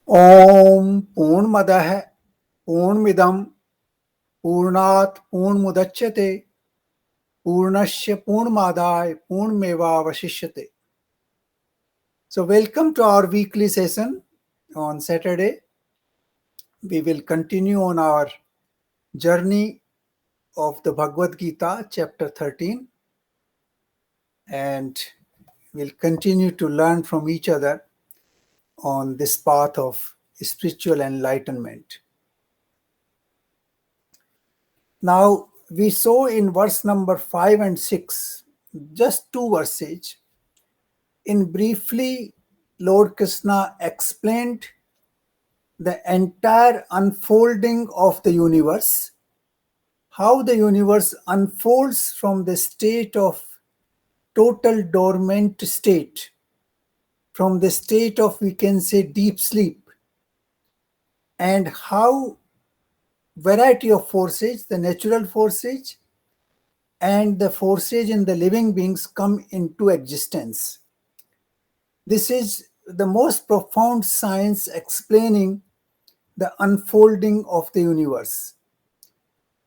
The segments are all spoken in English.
ओम पूर्णमदः पूर्णमिदं पूर्णात् पूर्णमुदच्यते पूर्णस्य पूर्णमादाय पूर्णमेवावशिष्यते. So welcome to our weekly session on Saturday. We will continue on our journey of the Bhagavad Gita, chapter 13, and we'll continue to learn from each other on this path of spiritual enlightenment. Now, we saw in verse number 5 and 6, just two verses. In briefly, Lord Krishna explained the entire unfolding of the universe, how the universe unfolds from the state of total dormant state, from the state of, we can say, deep sleep, and how variety of forces, the natural forces and the forces in the living beings come into existence. This is the most profound science explaining the unfolding of the universe.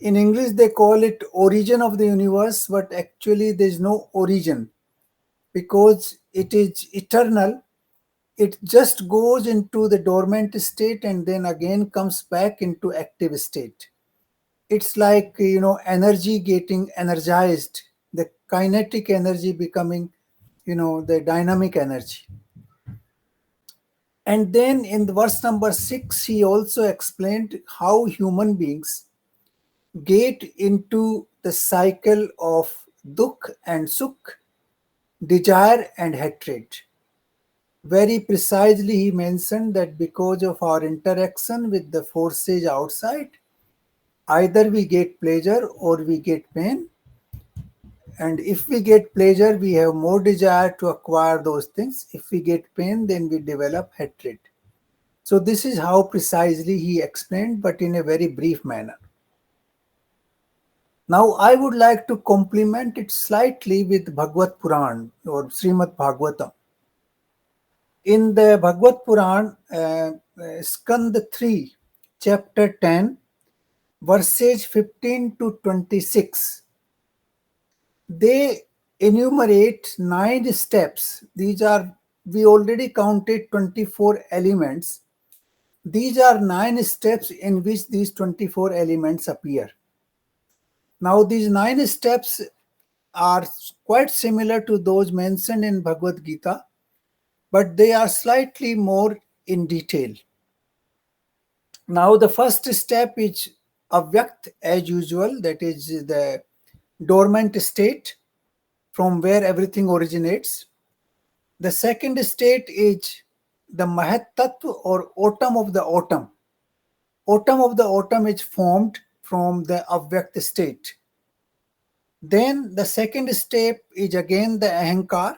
In English, they call it origin of the universe, but actually there is no origin because it is eternal. It just goes into the dormant state and then again comes back into active state. It's like, energy getting energized, the kinetic energy becoming, the dynamic energy. And then in the verse number 6, he also explained how human beings get into the cycle of dukh and sukh, desire and hatred. Very precisely, he mentioned that because of our interaction with the forces outside, either we get pleasure or we get pain. And if we get pleasure, we have more desire to acquire those things. If we get pain, then we develop hatred. So this is how precisely he explained, but in a very brief manner. Now I would like to complement it slightly with Bhagavad Puran or Srimad Bhagavatam. In the Bhagavad Puran, Skand 3, chapter 10, verses 15 to 26, they enumerate 9 steps. These are, we already counted 24 elements. These are 9 steps in which these 24 elements appear. Now, these 9 steps are quite similar to those mentioned in Bhagavad Gita, but they are slightly more in detail. Now, the first step is avyakt as usual, that is the dormant state from where everything originates. The second state is the Mahat Tattva or autumn of the autumn. Autumn of the autumn is formed from the avyakt state. Then the second step is again the Ahankar,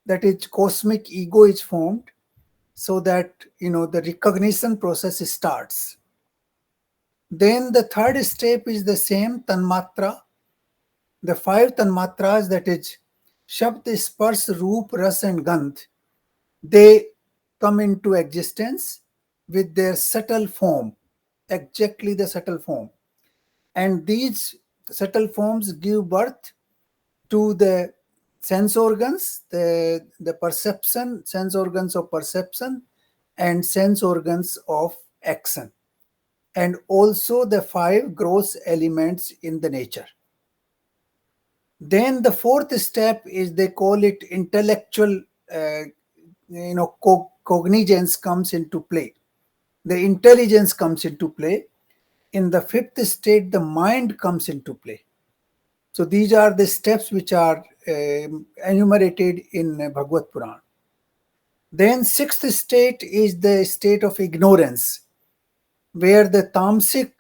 that is cosmic ego is formed, so that the recognition process starts. Then the third step is the same Tanmatra, the 5 Tanmatras, that is Shabd, Spars, Roop, Ras and Gandh. They come into existence with their subtle form, exactly the subtle form. And these subtle forms give birth to the sense organs, the perception, sense organs of perception and sense organs of action, and also the 5 gross elements in the nature. Then the fourth step is, they call it intellectual, cognizance comes into play. The intelligence comes into play. In the fifth state, the mind comes into play. So these are the steps which are enumerated in Bhagavad Puran. Then sixth state is the state of ignorance, where the tamasic,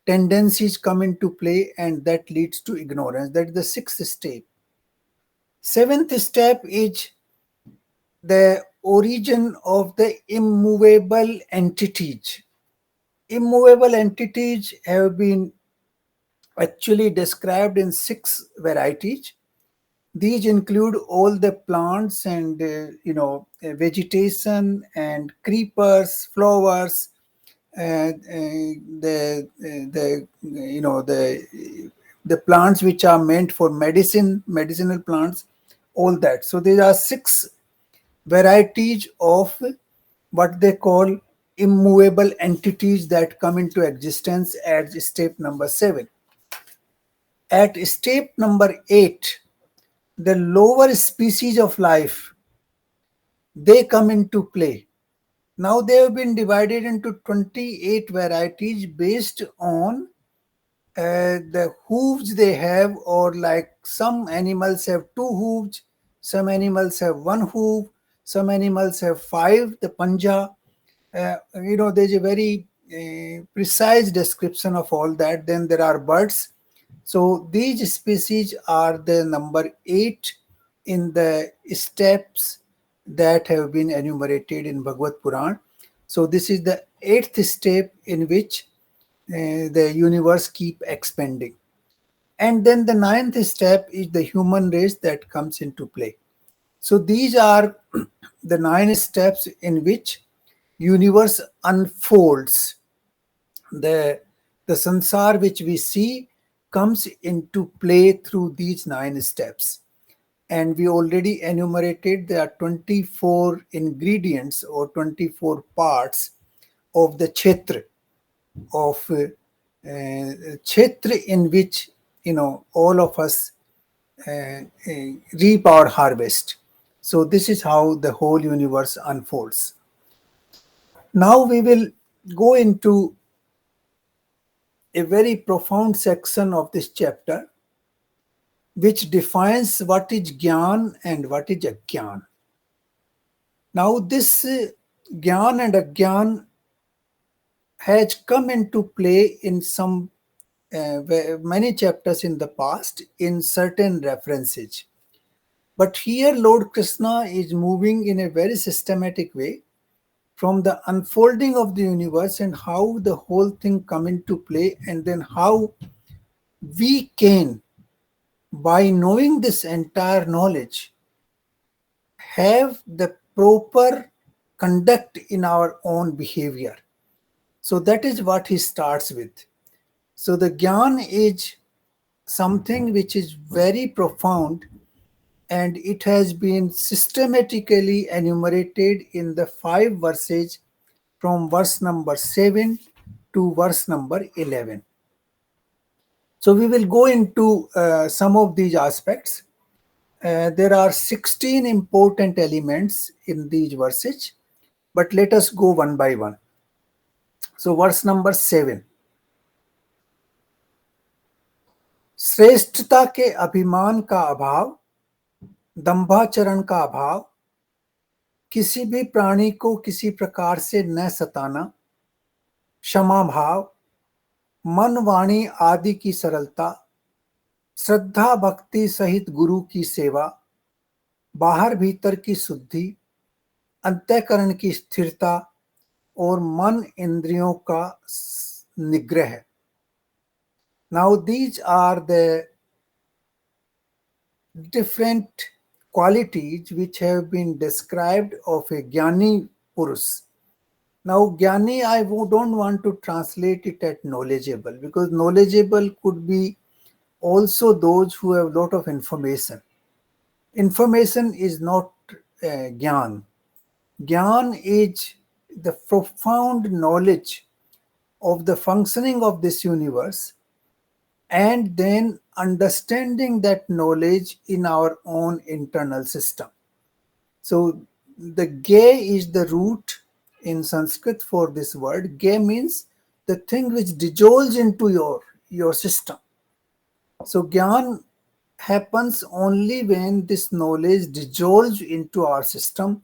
tendencies come into play, and that leads to ignorance. That is the sixth step. Seventh step is the origin of the immovable entities. Immovable entities have been actually described in 6 varieties. These include all the plants and vegetation and creepers, flowers, the plants which are meant for medicinal plants, all that. So there are 6 varieties of what they call immovable entities that come into existence at step number 7. At step number 8, the lower species of life, they come into play. Now they have been divided into 28 varieties based on the hooves they have, or like some animals have 2 hooves, some animals have 1 hoof, some animals have 5, the panja. There's a very precise description of all that. Then there are birds. So these species are the number 8 in the steps that have been enumerated in Bhagavad Puran. So this is the 8th step in which the universe keep expanding. And then the 9th step is the human race that comes into play. So these are the 9 steps in which universe unfolds. The sansar which we see comes into play through these 9 steps. And we already enumerated there are 24 ingredients or 24 parts of the kshetra, of kshetra in which all of us reap our harvest. So this is how the whole universe unfolds. Now we will go into a very profound section of this chapter, which defines what is Gyan and what is Agyan. Now this Gyan and Agyan has come into play in some many chapters in the past in certain references. But here Lord Krishna is moving in a very systematic way from the unfolding of the universe and how the whole thing come into play, and then how we can, by knowing this entire knowledge, have the proper conduct in our own behavior. So that is what he starts with. So the Gyan is something which is very profound, and it has been systematically enumerated in the 5 verses from verse number 7 to verse number 11. So we will go into some of these aspects. There are 16 important elements in these verses, but let us go one by one. So verse number 7. श्रेष्ठता के अभिमान का अभाव, दंभाचरण का अभाव, किसी भी प्राणी को किसी प्रकार से न सताना, क्षमा भाव, मन वाणी आदि की सरलता, श्रद्धा भक्ति सहित गुरु की सेवा, बाहर भीतर की शुद्धि, अंतःकरण की स्थिरता और मन इंद्रियों का निग्रह. Now these are the different qualities which have been described of a Jnani Purus. Now Jnani, I don't want to translate it as knowledgeable, because knowledgeable could be also those who have a lot of information. Information is not Jnana. Jnana is the profound knowledge of the functioning of this universe, and then understanding that knowledge in our own internal system. So the Gay is the root in Sanskrit for this word. Gay means the thing which dissolves into your system. So Gyan happens only when this knowledge dissolves into our system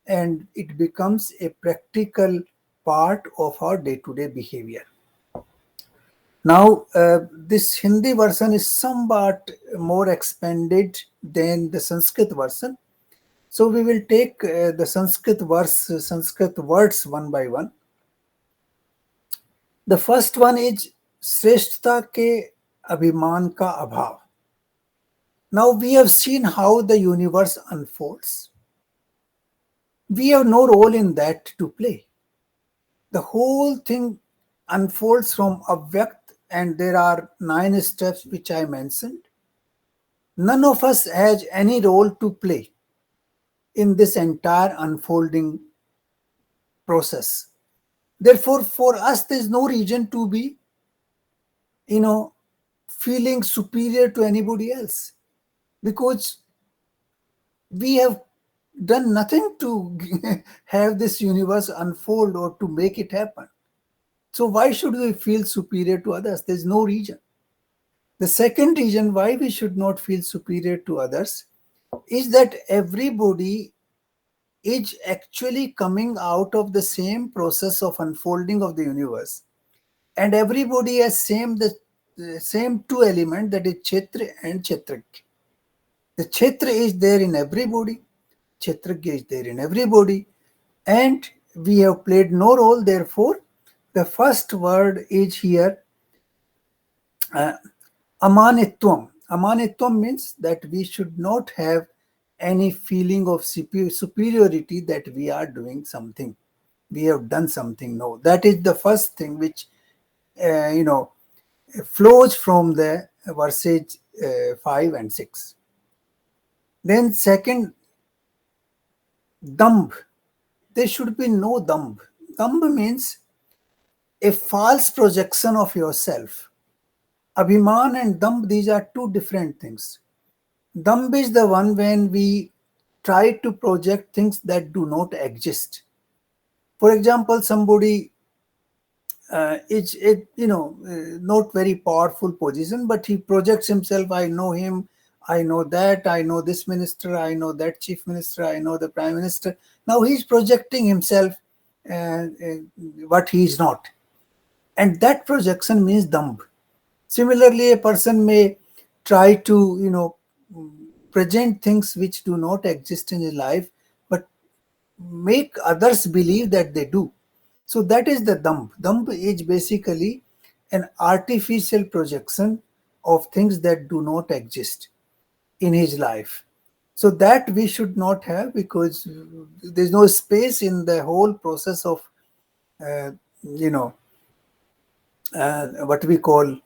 and it becomes a practical part of our day-to-day behavior. Now, this Hindi version is somewhat more expanded than the Sanskrit version. So we will take the Sanskrit words one by one. The first one is श्रेष्ठता के अभिमान का अभाव. Now we have seen how the universe unfolds. We have no role in that to play. The whole thing unfolds from Avyakt, and there are 9 steps which I mentioned. None of us has any role to play in this entire unfolding process. Therefore, for us, there is no reason to be, you know, feeling superior to anybody else, because we have done nothing to have this universe unfold or to make it happen. So why should we feel superior to others? There's no reason. The second reason why we should not feel superior to others is that everybody is actually coming out of the same process of unfolding of the universe, and everybody has the same two elements, that is kshetra and kshetragya. The kshetra is there in everybody, kshetragya is there in everybody, and we have played no role. Therefore, the first word is here uh, amanitvam. Amanitvam means that we should not have any feeling of superiority, that we are doing something, we have done something. No, that is the first thing which uh, you know flows from the verses 5 and 6. Then second, damb. There should be no damb. Damb means a false projection of yourself. Abhiman and damb, these are two different things. Damb is the one when we try to project things that do not exist. For example, somebody is not very powerful position, but he projects himself. I know him. I know that. I know this minister. I know that chief minister. I know the prime minister. Now he's projecting himself, uh, uh, what he is not, and that projection means damb. Similarly, a person may try to present things which do not exist in his life, but make others believe that they do. So that is the damb. Damb is basically an artificial projection of things that do not exist in his life. So that we should not have, because there's no space in the whole process of uh, you know what we call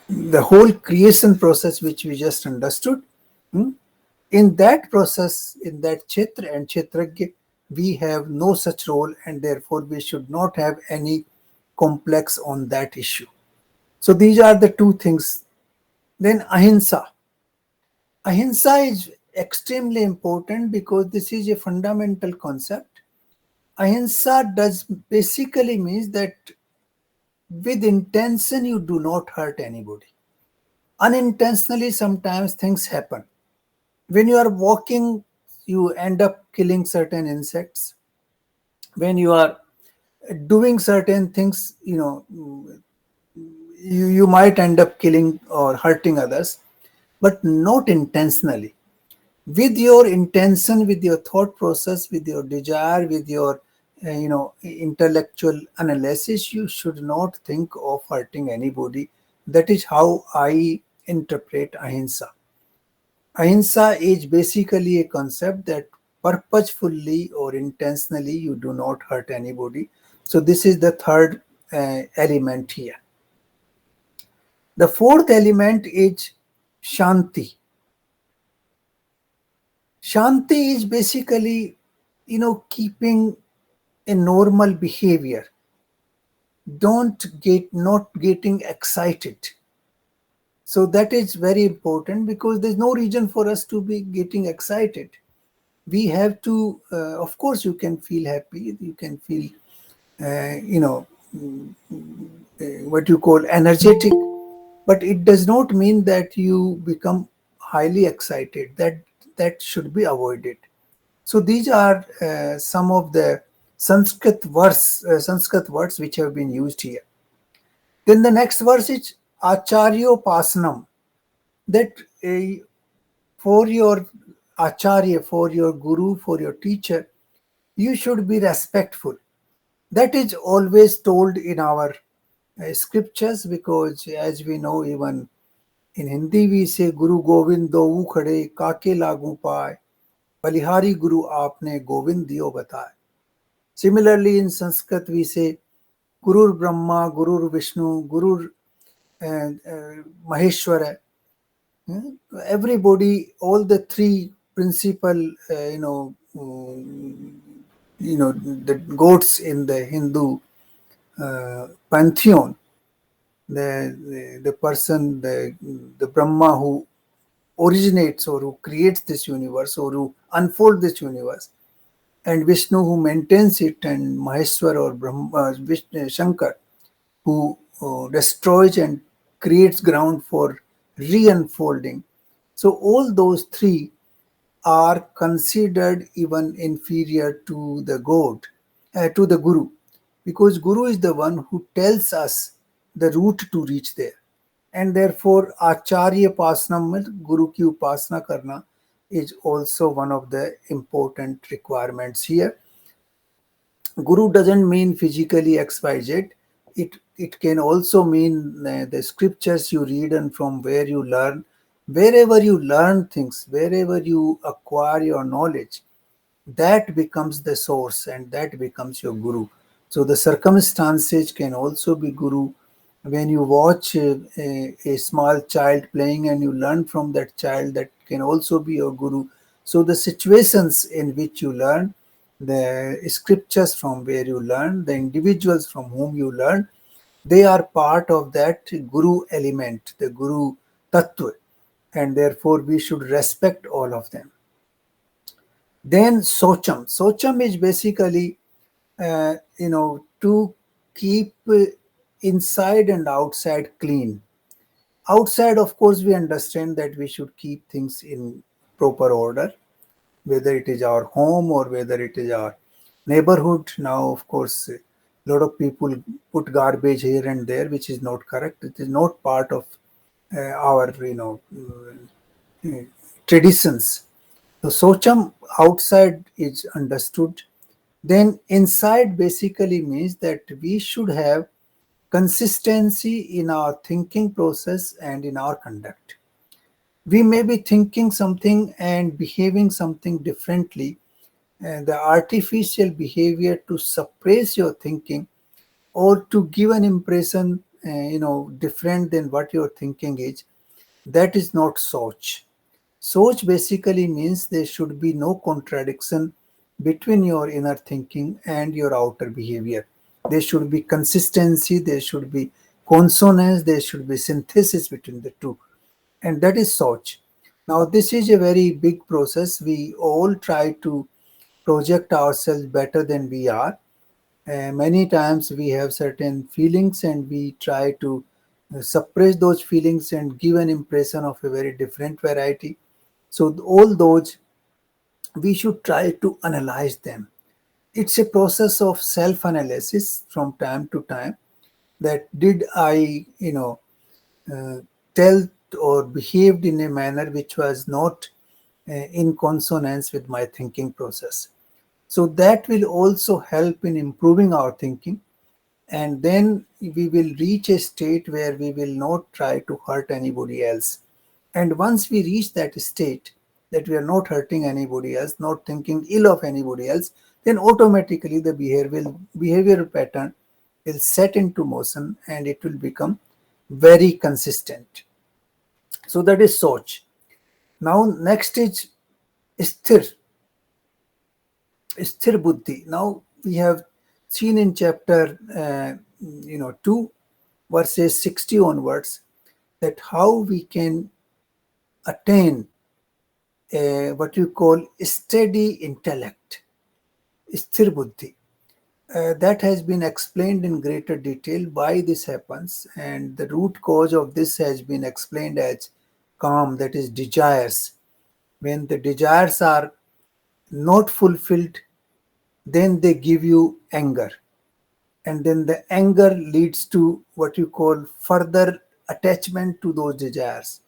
the whole creation process which we just understood. Hmm? In that process, in that kshetra and kshetragya, we have no such role, and therefore we should not have any complex on that issue. So these are the two things. Then ahimsa. Ahimsa is extremely important because this is a fundamental concept. Ahimsa does basically means that with intention you do not hurt anybody. Unintentionally, sometimes things happen. When you are walking, you end up killing certain insects. When you are doing certain things, you might end up killing or hurting others, but not intentionally. With your intention, with your thought process, with your desire, with your intellectual analysis, you should not think of hurting anybody. That is how I interpret ahimsa. Ahimsa is basically a concept that purposefully or intentionally you do not hurt anybody. So this is the third element here. The fourth element is shanti. Shanti is basically, keeping a normal behavior. Not getting excited. So that is very important, because there's no reason for us to be getting excited. We have to, of course, you can feel happy, you can feel, what you call energetic, but it does not mean that you become highly excited. That should be avoided. So these are some of the Sanskrit words which have been used here. Then the next verse is Acharyopasanam. That for your Acharya, for your Guru, for your teacher, you should be respectful. That is always told in our scriptures, because as we know, even In Hindi, we say Guru Govind do khade kake lagu paye, Balihari Guru aapne Govind diyo bataye. Similarly, in Sanskrit, we say Gurur Brahma, Gurur Vishnu, Gurur Maheshwara. Everybody, all the three principal, the gods in the Hindu pantheon, the person, the Brahma who originates or who creates this universe or who unfolds this universe, and Vishnu who maintains it, and Maheshwar or Brahma, Vishnu, Shankar who destroys and creates ground for re-unfolding. So all those three are considered even inferior to the god, to the guru, because guru is the one who tells us the route to reach there. And therefore acharya pasnam mein guru ki upasana karna is also one of the important requirements here. Guru doesn't mean physically XYZ. It can also mean the scriptures you read and from where you learn. Wherever you learn things, wherever you acquire your knowledge, that becomes the source and that becomes your guru. So the circumstances can also be guru. When you watch a small child playing and you learn from that child, that can also be your guru. So the situations in which you learn, the scriptures from where you learn, the individuals from whom you learn, they are part of that guru element, the guru tattva, and therefore we should respect all of them. Then socham. Socham is basically, to keep inside and outside clean. Outside, of course, we understand that we should keep things in proper order, whether it is our home or whether it is our neighborhood. Now, of course, a lot of people put garbage here and there, which is not correct. It is not part of our, traditions. So Socham outside is understood. Then inside basically means that we should have consistency in our thinking process and in our conduct. We may be thinking something and behaving something differently. And the artificial behavior to suppress your thinking or to give an impression, different than what your thinking is, that is not Soch. Soch basically means there should be no contradiction between your inner thinking and your outer behavior. There should be consistency, there should be consonance, there should be synthesis between the two. And that is Soch. Now, this is a very big process. We all try to project ourselves better than we are. Many times we have certain feelings and we try to suppress those feelings and give an impression of a very different variety. So all those, we should try to analyze them. It's a process of self-analysis from time to time, that did I, uh, tell or behaved in a manner which was not in consonance with my thinking process. So that will also help in improving our thinking, and then we will reach a state where we will not try to hurt anybody else. And once we reach that state, that we are not hurting anybody else, not thinking ill of anybody else, then automatically the behavioral pattern will set into motion and it will become very consistent. So that is Soch. Now next is Sthir, Sthir Buddhi. Now we have seen in chapter 2 verses 60 onwards that how we can attain what you call steady intellect, sthir buddhi. That has been explained in greater detail why this happens, and the root cause of this has been explained as calm, that is desires. When the desires are not fulfilled, then they give you anger, and then the anger leads to what you call further attachment to those desires,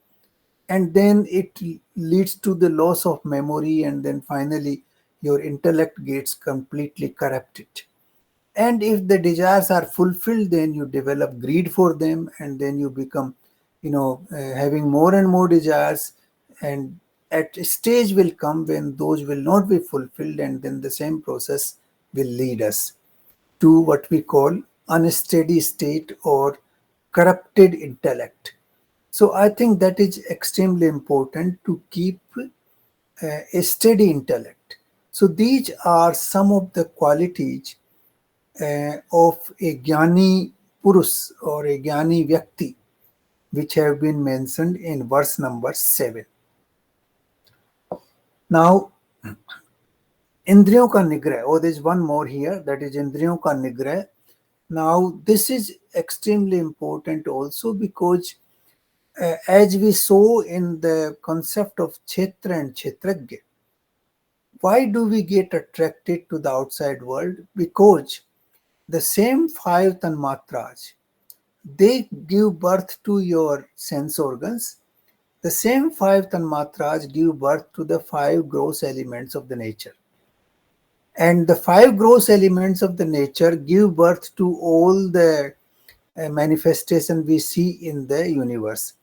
and then it leads to the loss of memory, and then finally your intellect gets completely corrupted. And if the desires are fulfilled, then you develop greed for them, and then you become having more and more desires, and at a stage will come when those will not be fulfilled, and then the same process will lead us to what we call unsteady state or corrupted intellect. So I think that is extremely important to keep a steady intellect. So these are some of the qualities of a Jnani Purus or a Jnani Vyakti, which have been mentioned in verse number 7. Now, Indriyon ka nigrah, oh, there's one more here, that is Indriyon ka nigrah. Now, this is extremely important also because as we saw in the concept of kshetra and kshetragya, why do we get attracted to the outside world? Because the same five tanmatras, they give birth to your sense organs. The same five tanmatras give birth to the five gross elements of the nature. And the five gross elements of the nature give birth to all the manifestation we see in the universe.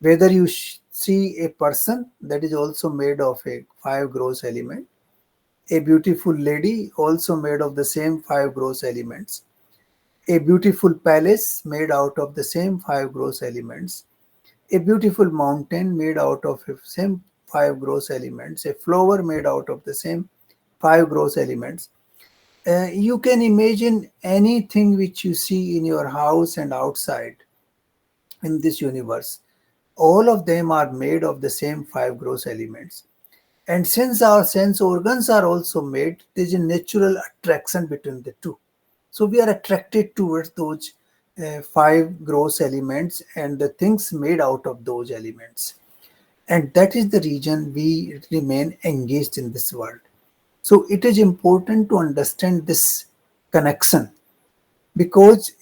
Whether you see a person, that is also made of a five gross element, a beautiful lady also made of the same five gross elements, a beautiful palace made out of the same five gross elements, a beautiful mountain made out of the same five gross elements, a flower made out of the same five gross elements. You can imagine anything which you see in your house and outside in this universe. All of them are made of the same five gross elements. And since our sense organs are also made, there is a natural attraction between the two. So we are attracted towards those five gross elements and the things made out of those elements. And that is the reason we remain engaged in this world. So it is important to understand this connection, because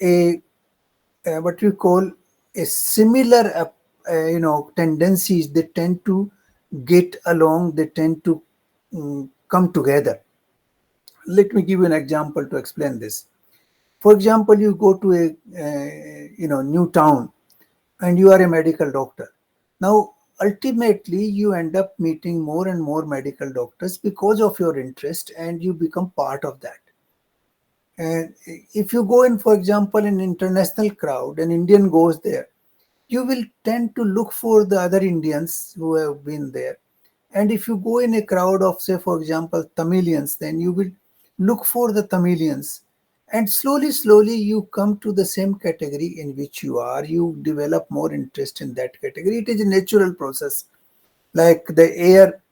what we call a similar tendencies, they tend to get along, they tend to come together. Let me give you an example to explain this. For example, you go to a new town and you are a medical doctor. Now ultimately you end up meeting more and more medical doctors because of your interest, and you become part of that. And if you go in, for example, an international crowd, an Indian goes there, you will tend to look for the other Indians who have been there. And if you go in a crowd of, say, for example, Tamilians, then you will look for the Tamilians. And slowly, slowly, you come to the same category in which you are. You develop more interest in that category. It is a natural process. Like the air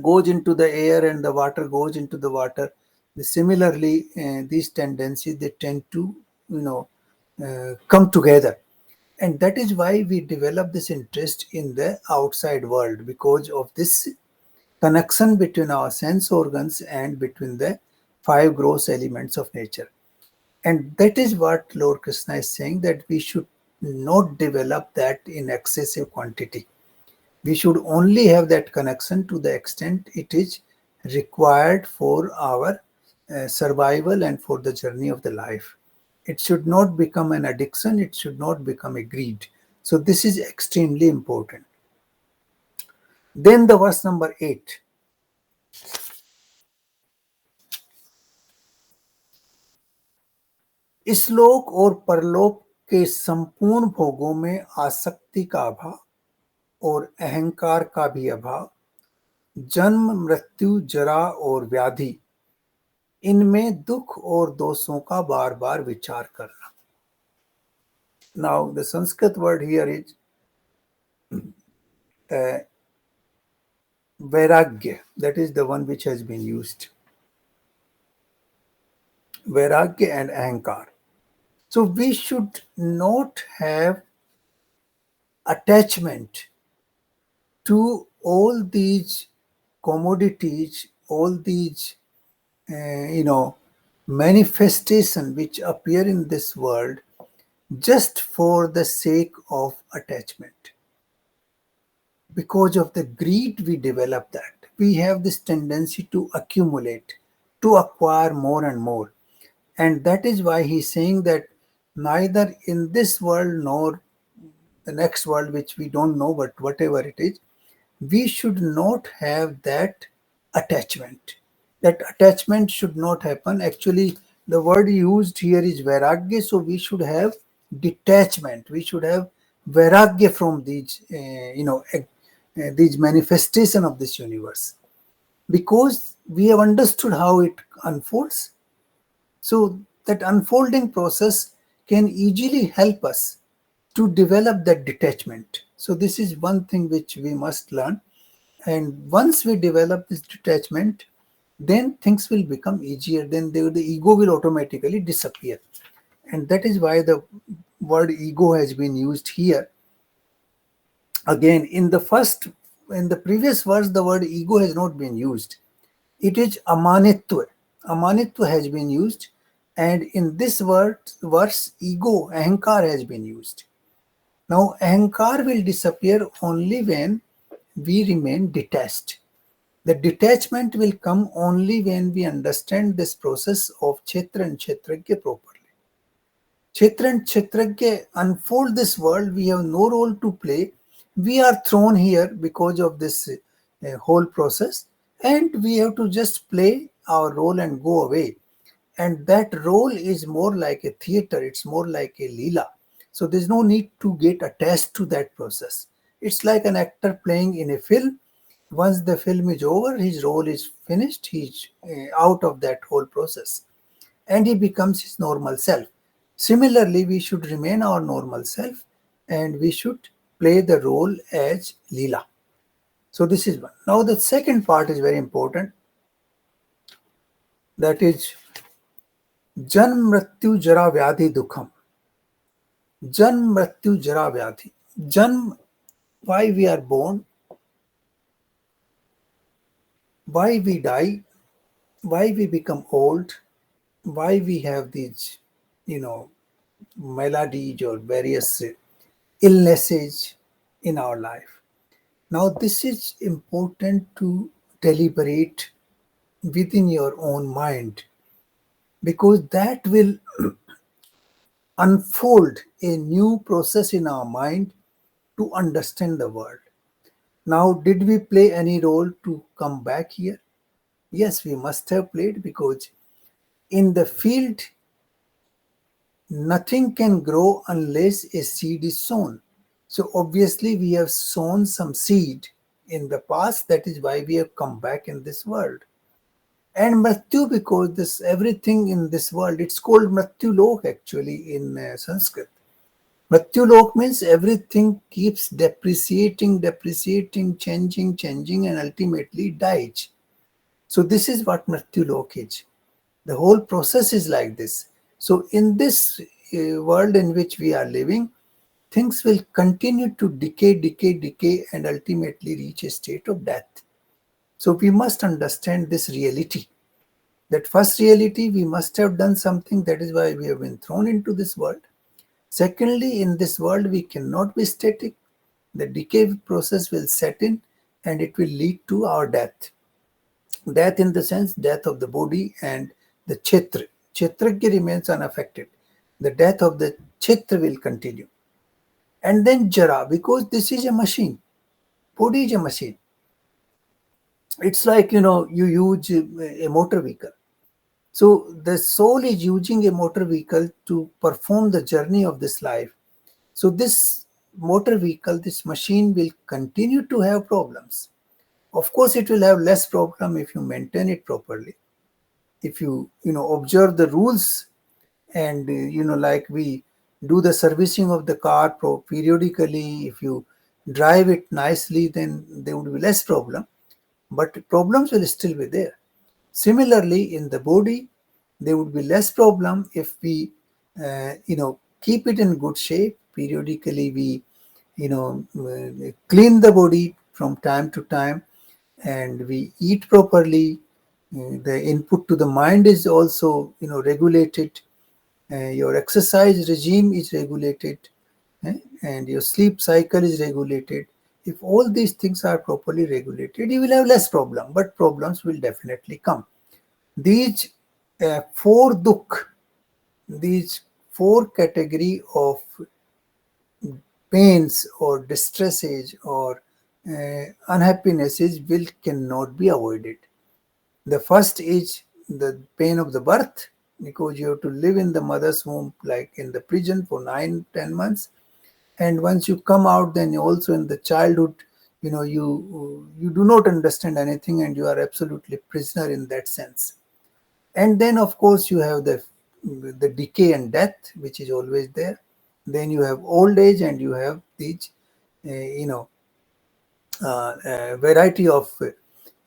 goes into the air and the water goes into the water. Similarly, these tendencies, they tend to, come together. And that is why we develop this interest in the outside world, because of this connection between our sense organs and between the five gross elements of nature. And that is what Lord Krishna is saying, that we should not develop that in excessive quantity. We should only have that connection to the extent it is required for our survival and for the journey of the life. It should not become an addiction, it should not become a greed. So this is extremely important. Then the verse number 8. इसलोक और परलोक के संपूर्ण भोगों में आसक्ति का अभाव और अहंकार का भी अभाव, जन्म मृत्यु जरा और व्याधि, इनमें दुख और दोषों का बार बार विचार करना. Now the Sanskrit word here is vairagya. That is the one which has been used. Vairagya and ahankar. So we should not have attachment to all these commodities, all these manifestation which appear in this world just for the sake of attachment. Because of the greed, we develop that. We have this tendency to accumulate, to acquire more and more. And that is why he's saying that neither in this world nor the next world which we don't know, but whatever it is, we should not have that attachment. That attachment should not happen. Actually, the word used here is vairagya, so we should have detachment. We should have vairagya from these, these manifestation of this universe, because we have understood how it unfolds. So that unfolding process can easily help us to develop that detachment. So this is one thing which we must learn. And once we develop this detachment, then things will become easier. Then the ego will automatically disappear. And that is why the word ego has been used here. Again, in the previous verse, the word ego has not been used. It is amanitva. Amanitva has been used. And in this verse, ego, ahankar has been used. Now, ahankar will disappear only when we remain detached. The detachment will come only when we understand this process of kshetra and kshetragya properly. Kshetra and kshetragya unfold this world. We have no role to play. We are thrown here because of this whole process, and we have to just play our role and go away. And that role is more like a theater, it's more like a leela. So there's no need to get attached to that process. It's like an actor playing in a film. Once the film is over, his role is finished, he's out of that whole process, and he becomes his normal self. Similarly, we should remain our normal self, and we should play the role as leela. So this is one. Now the second part is very important, that is Janm Mrityu Jara Vyadhi Dukham. Janm Mrityu Jara Vyadhi. Janm, why we are born, why we die, why we become old, why we have these, maladies or various illnesses in our life. Now, this is important to deliberate within your own mind, because that will unfold a new process in our mind to understand the world. Now, did we play any role to come back here? Yes, we must have played, because in the field, nothing can grow unless a seed is sown. So, obviously, we have sown some seed in the past. That is why we have come back in this world. And Mrityu, because this everything in this world, it's called Mrityu Lok actually in Sanskrit. Mrityu Lok means everything keeps depreciating, changing, and ultimately dies. So this is what Mrityu Lok is. The whole process is like this. So in this world in which we are living, things will continue to decay, and ultimately reach a state of death. So we must understand this reality. That first reality, we must have done something. That is why we have been thrown into this world. Secondly, in this world, we cannot be static. The decay process will set in, and it will lead to our death. Death in the sense, death of the body and the kshetra. Kshetragya remains unaffected. The death of the kshetra will continue. And then jara, because this is a machine. Body is a machine. It's like, you use a motor vehicle. So the soul is using a motor vehicle to perform the journey of this life. So this motor vehicle, this machine will continue to have problems. Of course, it will have less problem if you maintain it properly. If you, observe the rules, and, like we do the servicing of the car periodically, if you drive it nicely, then there would be less problem, but problems will still be there. Similarly, in the body, there would be less problem if we, keep it in good shape. Periodically, we, clean the body from time to time, and we eat properly. The input to the mind is also, regulated. Your exercise regime is regulated, and your sleep cycle is regulated. If all these things are properly regulated, you will have less problem, but problems will definitely come. These four dukh, these four category of pains or distresses or unhappinesses will cannot be avoided. The first is the pain of the birth, because you have to live in the mother's womb like in the prison for 9-10 months, and once you come out, then also in the childhood, you do not understand anything and you are absolutely prisoner in that sense. And then of course you have the decay and death, which is always there. Then you have old age, and you have these variety of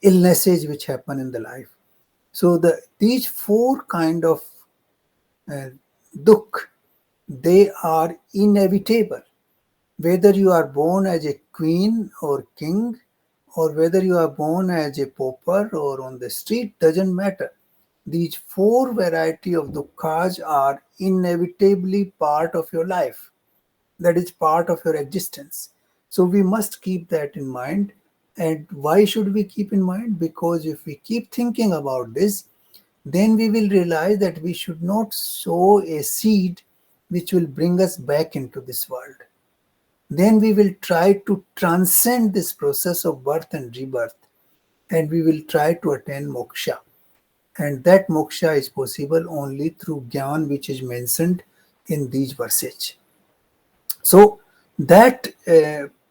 illnesses which happen in the life. So these four kind of uh, dukh, they are inevitable. Whether you are born as a queen or king, or whether you are born as a pauper or on the street, doesn't matter. These four variety of dukkhas are inevitably part of your life. That is part of your existence. So we must keep that in mind. And why should we keep in mind? Because if we keep thinking about this, then we will realize that we should not sow a seed which will bring us back into this world. Then we will try to transcend this process of birth and rebirth, and we will try to attain moksha. And that moksha is possible only through Gyan, which is mentioned in these verses. So that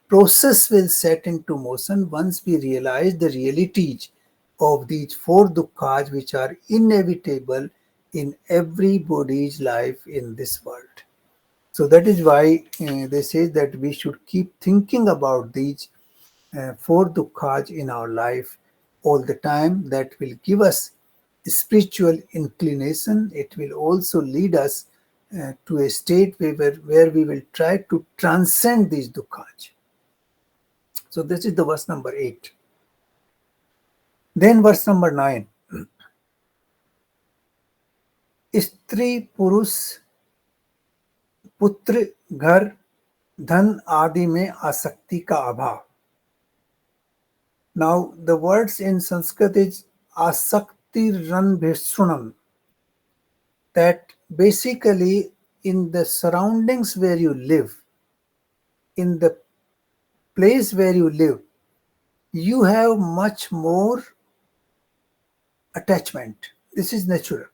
process will set into motion once we realize the realities of these four dukkhas, which are inevitable in everybody's life in this world. So that is why they say that we should keep thinking about these four dukkhas in our life all the time. That will give us spiritual inclination. It will also lead us to a state where we will try to transcend these dukkhas. So this is the verse number 8. Then verse number 9. स्त्री पुरुष पुत्र घर धन आदि में आसक्ति का अभाव. Now the words in Sanskrit is asakti ran bhishunam, that basically in the surroundings where you live, in the place where you live, you have much more attachment. This is natural.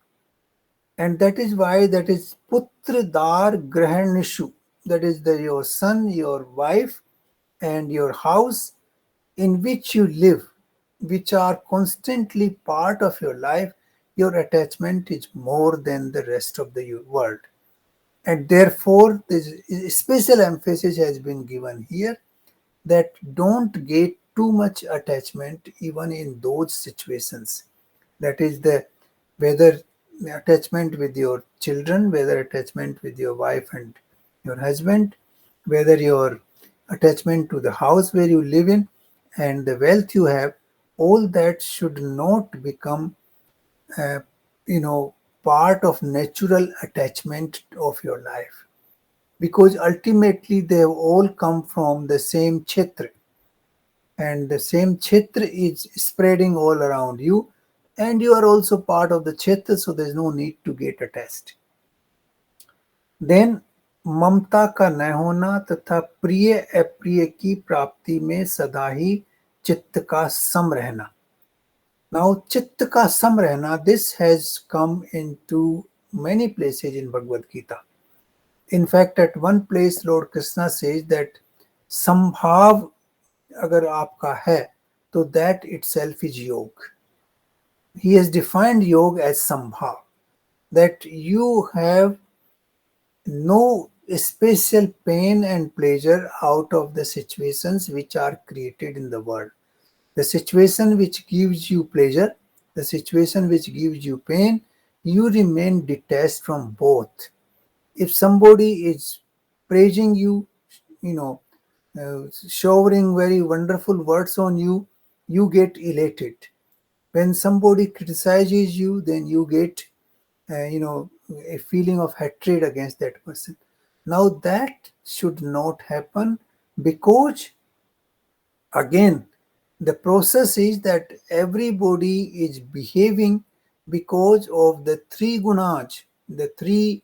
And that is why that is putra dar grahanishu, that is your son, your wife, and your house in which you live, which are constantly part of your life. Your attachment is more than the rest of the world. And therefore, this special emphasis has been given here, that don't get too much attachment even in those situations. That is whether attachment with your children, whether attachment with your wife and your husband, whether your attachment to the house where you live in and the wealth you have, all that should not become uh, you know part of natural attachment of your life, because ultimately they have all come from the same kshetra, and the same kshetra is spreading all around you, and you are also part of the kshetra, so there's no need to get attached. Then ममता का न होना तथा प्रिय अप्रिय की प्राप्ति में सदा ही चित्त का सम रहना. Now चित्त का सम रहना, this has come into many places in Bhagavad Gita. In fact, at one place Lord Krishna says that संभाव अगर आपका है तो that itself is योग. He has defined yoga as sambhav, that you have no special pain and pleasure out of the situations which are created in the world. The situation which gives you pleasure, the situation which gives you pain, you remain detached from both. If somebody is praising you, you know, showering very wonderful words on you, you get elated. When somebody criticizes you, then you get a feeling of hatred against that person. Now that should not happen, because again the process is that everybody is behaving because of the three gunas, the three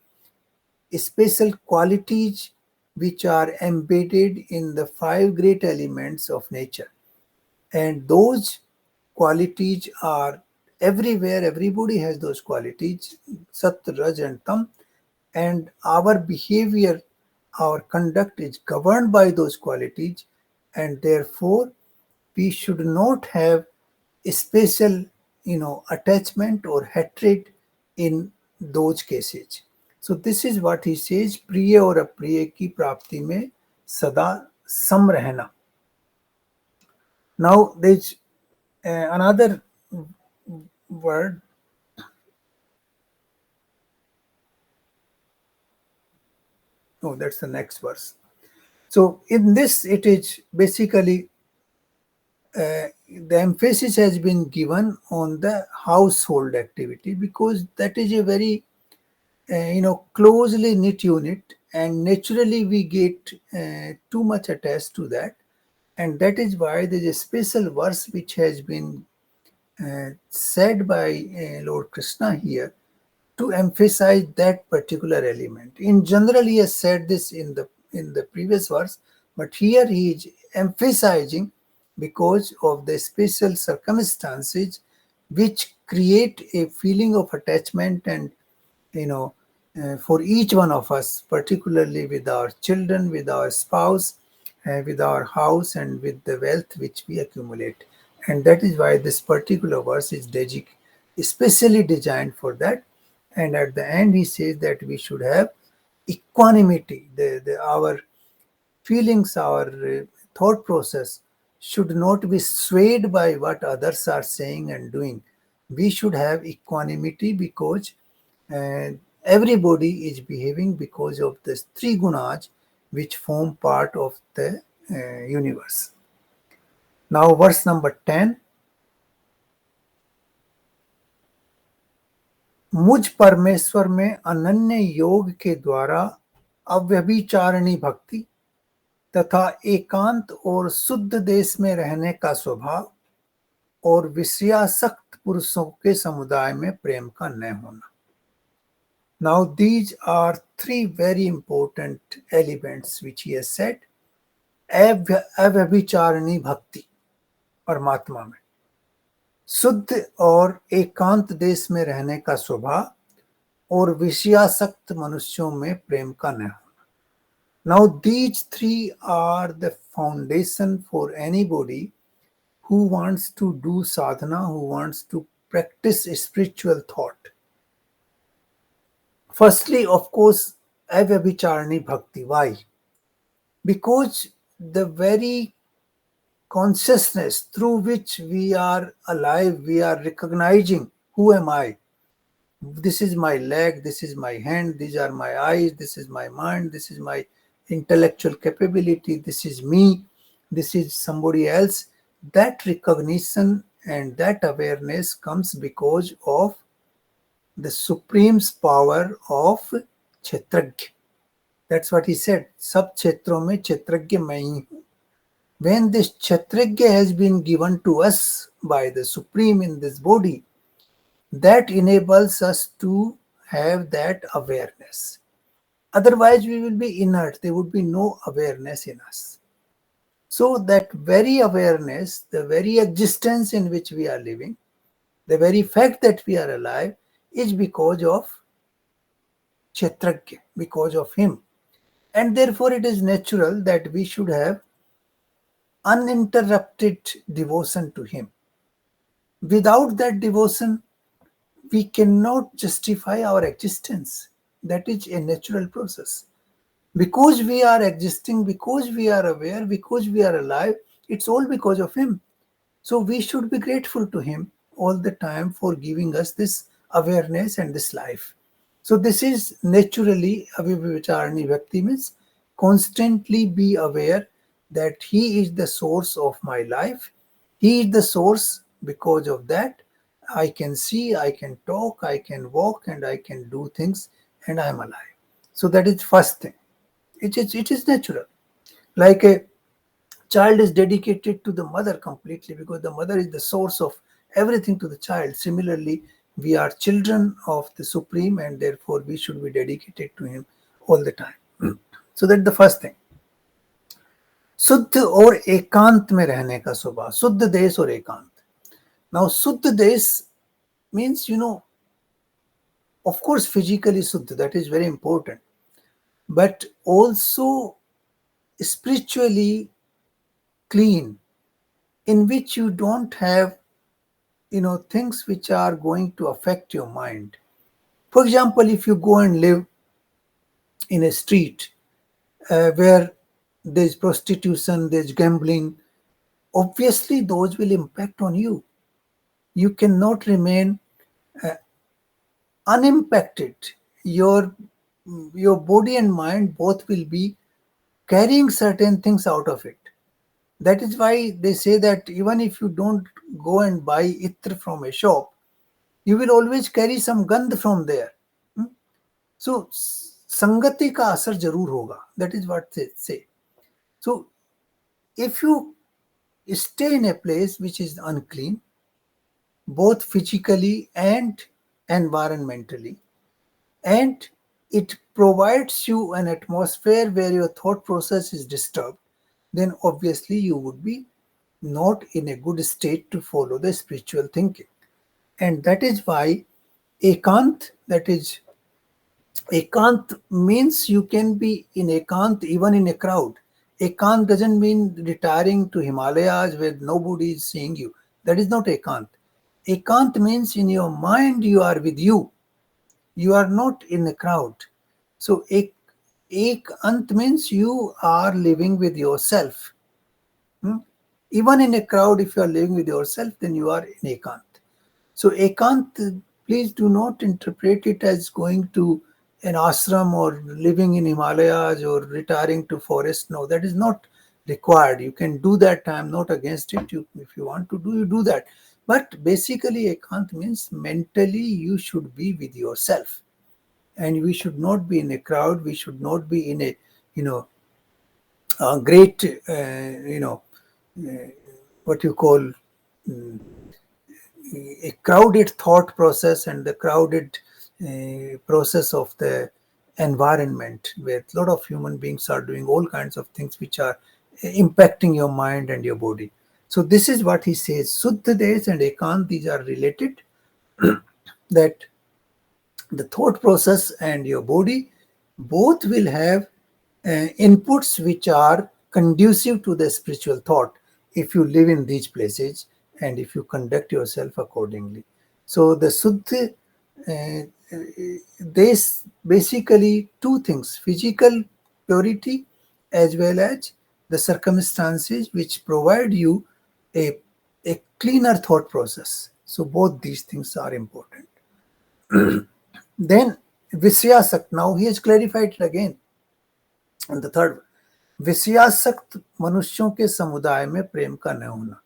special qualities which are embedded in the five great elements of nature. And those qualities are everywhere. Everybody has those qualities, Sat, Raj, and Tam. And our behavior, our conduct is governed by those qualities. And therefore, we should not have a special, attachment or hatred in those cases. So this is what he says, प्रिय और अप्रिय की प्राप्ति में सदा सम रहना. Now there's another word. Oh, that's the next verse. So in this, it is basically the emphasis has been given on the household activity, because that is a very closely knit unit, and naturally we get too much attached to that, and that is why there is a special verse which has been said by Lord Krishna here to emphasize that particular element. In general, he has said this in the previous verse, but here he is emphasizing because of the special circumstances which create a feeling of attachment, and you know for each one of us, particularly with our children, with our spouse, with our house, and with the wealth which we accumulate. And that is why this particular verse is especially designed for that. And at the end, he says that we should have equanimity. Our feelings, our thought process should not be swayed by what others are saying and doing. We should have equanimity, because uh, everybody is behaving because of the three gunas which form part of the universe. Now, verse number 10. मुझ परमेश्वर में अनन्य योग के द्वारा अव्यभिचारिणी भक्ति तथा एकांत और शुद्ध देश में रहने का स्वभाव और विषयासक्त पुरुषों के समुदाय में प्रेम का न होना. Now these are three very important elements which he has said. अव्यभिचारिणी भक्ति परमात्मा में, शुद्ध और एकांत देश में रहने का स्वभाव और विषयासक्त मनुष्यों में प्रेम का न होना. Now these three are the foundation for anybody who wants to do sadhana, who wants to practice spiritual thought. Firstly, of course, avyabhicharani bhakti. Why? Because the very consciousness through which we are alive, we are recognizing, who am I? This is my leg, this is my hand, these are my eyes, this is my mind, this is my intellectual capability, this is me, this is somebody else. That recognition and that awareness comes because of the supreme's power of kshetragya. That's what he said. Sab kshetron mein kshetragya main hi hu. When this kshetragya has been given to us by the supreme in this body, that enables us to have that awareness. Otherwise, we will be inert. There would be no awareness in us. So that very awareness, the very existence in which we are living, the very fact that we are alive, is because of kshetragya, because of him. And therefore it is natural that we should have uninterrupted devotion to him. Without that devotion, we cannot justify our existence. That is a natural process. Because we are existing, because we are aware, because we are alive, it's all because of him. So we should be grateful to him all the time for giving us this awareness and this life. So this is naturally Avivicharani Bhakti, means constantly be aware that he is the source of my life. He is the source. Because of that, I can see, I can talk, I can walk, and I can do things, and I am alive. So that is first thing. It is natural. Like a child is dedicated to the mother completely, because the mother is the source of everything to the child. Similarly, we are children of the Supreme, and therefore we should be dedicated to him all the time. So that's the first thing. शुद्ध और एकांत में रहने का स्वभाव, शुद्ध देश और एकांत. Now शुद्ध देश means, of course physically शुद्ध, that is very important, but also spiritually clean, in which you don't have things which are going to affect your mind. For example, if you go and live in a street where there's prostitution, there's gambling, obviously those will impact on you. You cannot remain unimpacted. Your body and mind both will be carrying certain things out of it. That is why they say that even if you don't go and buy itr from a shop, you will always carry some gandh from there. So संगति का असर जरूर होगा. That is what they say. So if you stay in a place which is unclean, both physically and environmentally, and it provides you an atmosphere where your thought process is disturbed, then obviously you would be not in a good state to follow the spiritual thinking. And that is why ekant, that is, ekant means you can be in ekant even in a crowd. Ekant doesn't mean retiring to Himalayas where nobody is seeing you. That is not ekant. Ekant means in your mind you are with you. You are not in a crowd. So ekant means you are living with yourself. Even in a crowd, if you are living with yourself, then you are in ekant. So ekant, please do not interpret it as going to an ashram or living in Himalayas or retiring to forest. No, that is not required. You can do that. I am not against it. If you want to do, you do that. But basically, ekant means mentally you should be with yourself, and we should not be in a crowd. We should not be in a great what you call a crowded thought process and the crowded process of the environment where a lot of human beings are doing all kinds of things which are impacting your mind and your body. So this is what he says. Suddha Desh and Ekant, these are related, that the thought process and your body both will have inputs which are conducive to the spiritual thought if you live in these places and if you conduct yourself accordingly. So the Suddha, there's basically two things: physical purity as well as the circumstances which provide you a cleaner thought process. So both these things are important. Then Vishyasakt, now he has clarified it again. And the third, विषयासक्त मनुष्यों के समुदाय में प्रेम का न होना.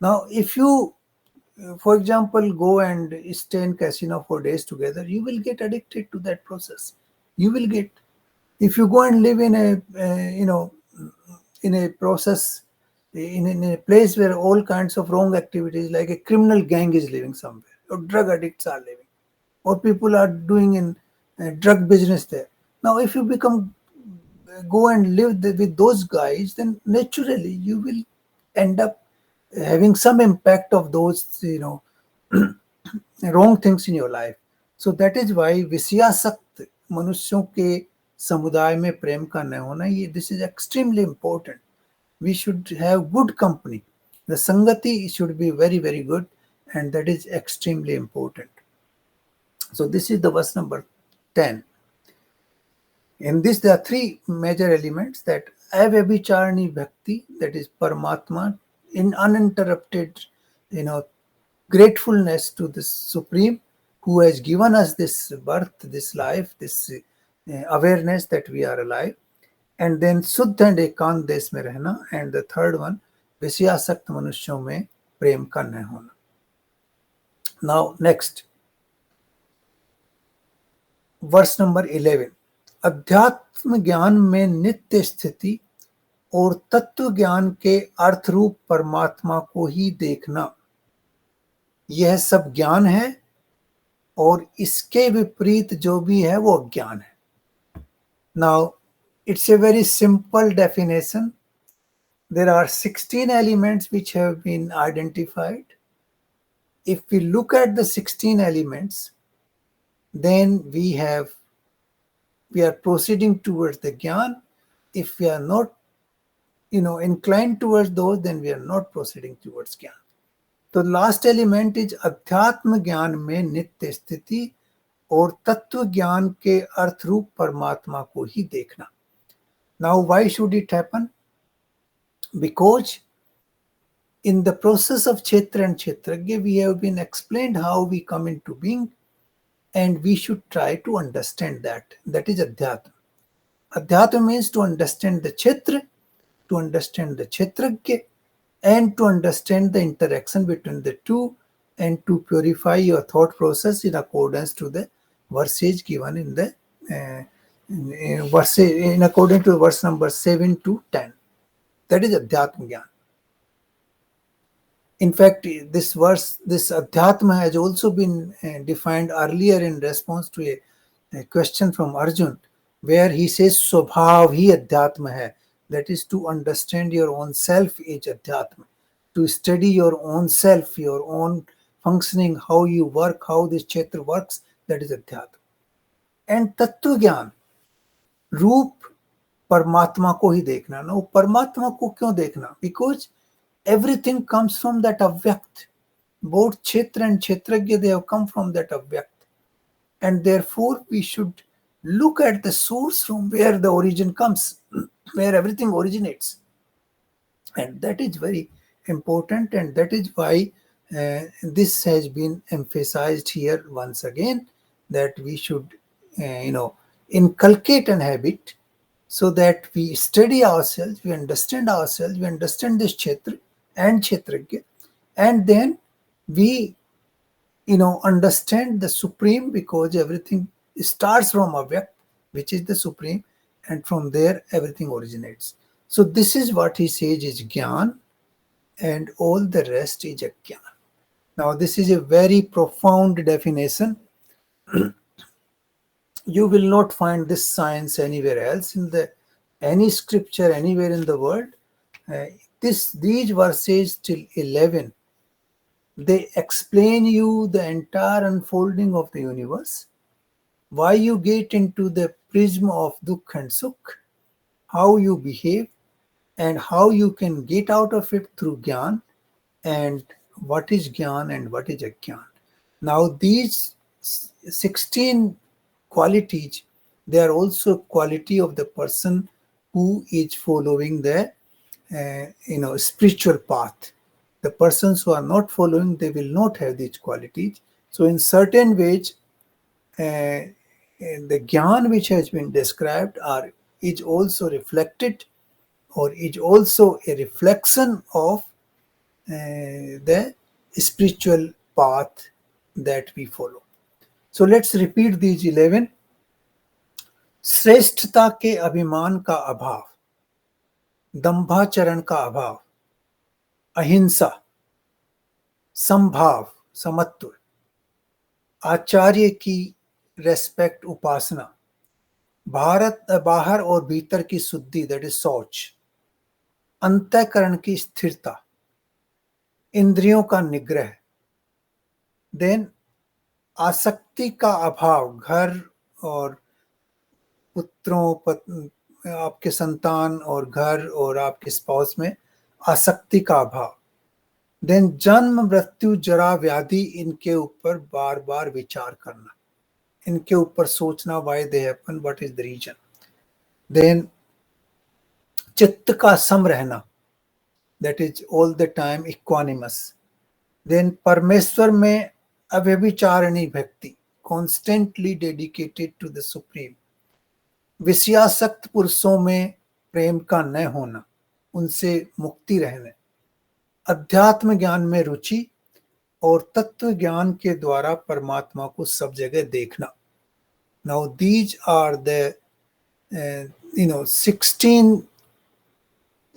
Now, if you, for example, go and stay in casino for days together, you will get addicted to that process. You will get, if you go and live in a process, in a place where all kinds of wrong activities, like a criminal gang is living somewhere, or drug addicts are living, or people are doing in drug business there. Now, if you go and live with those guys, then naturally you will end up having some impact of those wrong things in your life. So that is why विषयासक्त मनुष्यों के समुदाय में प्रेम का न होना, ये this is extremely important. We should have good company. The sangati should be very, very good, and that is extremely important. So this is the verse number 10. In this, there are three major elements: that avabhicharani bhakti, that is Paramatma, in uninterrupted, gratefulness to the Supreme who has given us this birth, this life, this awareness that we are alive. And then Suddha and Ekant desh mein rehna. And the third one, Vishyasakt manushyon mein prem ka na hona. Now, next, verse number 11. अध्यात्म ज्ञान में नित्य स्थिति और तत्व ज्ञान के अर्थ रूप परमात्मा को ही देखना, यह सब ज्ञान है, और इसके विपरीत जो भी है वो अज्ञान है. Now It's a very simple definition. There are 16 elements which have been identified. If we look at the 16 elements, then we are proceeding towards the Gyan. If we are not, inclined towards those, then we are not proceeding towards Gyan. तो last element is अध्यात्म ज्ञान में नित्य स्थिति और तत्व ज्ञान के अर्थ रूप परमात्मा को ही देखना. Now why should it happen? Because in the process of kshetra and kshetragya, we have been explained how we come into being, and we should try to understand that. That is adhyatma. Adhyatma means to understand the kshetra, to understand the kshetragya, and to understand the interaction between the two, and to purify your thought process in accordance to the verses given in the verse, in according to verse number 7 to 10. That is Adhyatma Gyan. In fact, this verse, this Adhyatma has also been defined earlier in response to a question from Arjun, where he says, Swabhav hi Adhyatma hai. That is, to understand your own self is Adhyatma. To study your own self, your own functioning, how you work, how this kshetra works, that is Adhyatma. And Tattva Gyan, रूप परमात्मा को ही देखना. No, परमात्मा को क्यों देखना? Because everything comes from that avyakt. Both kshetra and kshetragya, they have come from that avyakt. And therefore, we should look at the source from where the origin comes, where everything originates. And that is very important, and that is why this has been emphasized here once again, that we should, inculcate an habit so that we study ourselves, we understand this kshetra and kshetragya, and then we, understand the supreme, because everything starts from avyakt, which is the supreme, and from there everything originates. So this is what he says is Gyan, and all the rest is Ajnan. Now this is a very profound definition. You will not find this science anywhere else in any scripture anywhere in the world. These verses till 11, they explain you the entire unfolding of the universe, why you get into the prism of dukh and sukh, how you behave, and how you can get out of it through Gyan, and what is Gyan and what is Ajnan. Now these 16 qualities, they are also quality of the person who is following the spiritual path. The persons who are not following, they will not have these qualities. So in certain ways, the Gyan which has been described is also reflected, or is also a reflection of the spiritual path that we follow. So let's repeat these 11. श्रेष्ठता के अभिमान का अभाव, दंभाचरण का अभाव, अहिंसा, समभाव समत्व, आचार्य की रेस्पेक्ट उपासना, बाहर और भीतर की शुद्धि, दैट इज शौच, अंतःकरण की स्थिरता, इंद्रियों का निग्रह, देन आसक्ति का अभाव, घर और पुत्रों, आपके संतान और घर और आपके स्पाउस में आसक्ति का अभाव, देन जन्म मृत्यु जरा व्याधि, इनके ऊपर बार बार विचार करना, इनके ऊपर सोचना, why they happen, what is the reason. Then चित्त का सम रहना, that is all the time equanimous. Then परमेश्वर में अव्यभिचारिणी भक्ति, constantly dedicated to the supreme. विषयासक्त पुरुषों में प्रेम का न होना, उनसे मुक्ति रहने. अध्यात्म ज्ञान में रुचि और तत्व ज्ञान के द्वारा परमात्मा को सब जगह देखना. Now these are the 16,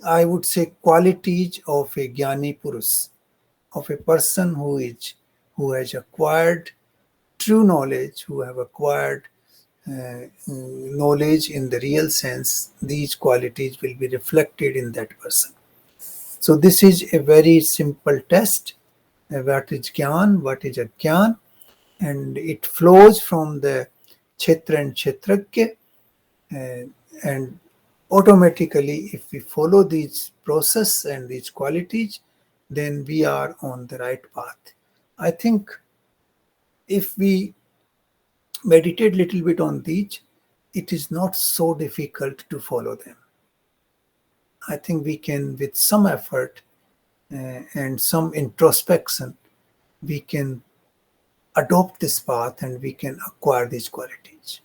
I would say, qualities of a Jnani Purus, of a person who has acquired true knowledge, who have acquired knowledge in the real sense, these qualities will be reflected in that person. So this is a very simple test. What is Gyan, what is Agyan, and it flows from the Kshetra and Kshetragya, and automatically if we follow these process and these qualities, then we are on the right path. I think if we meditate little bit on these, it is not so difficult to follow them. I think we can, with some effort and some introspection, we can adopt this path and we can acquire these qualities.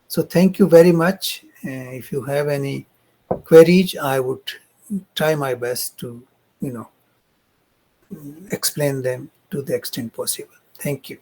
So thank you very much. If you have any queries, I would try my best to, explain them to the extent possible. Thank you.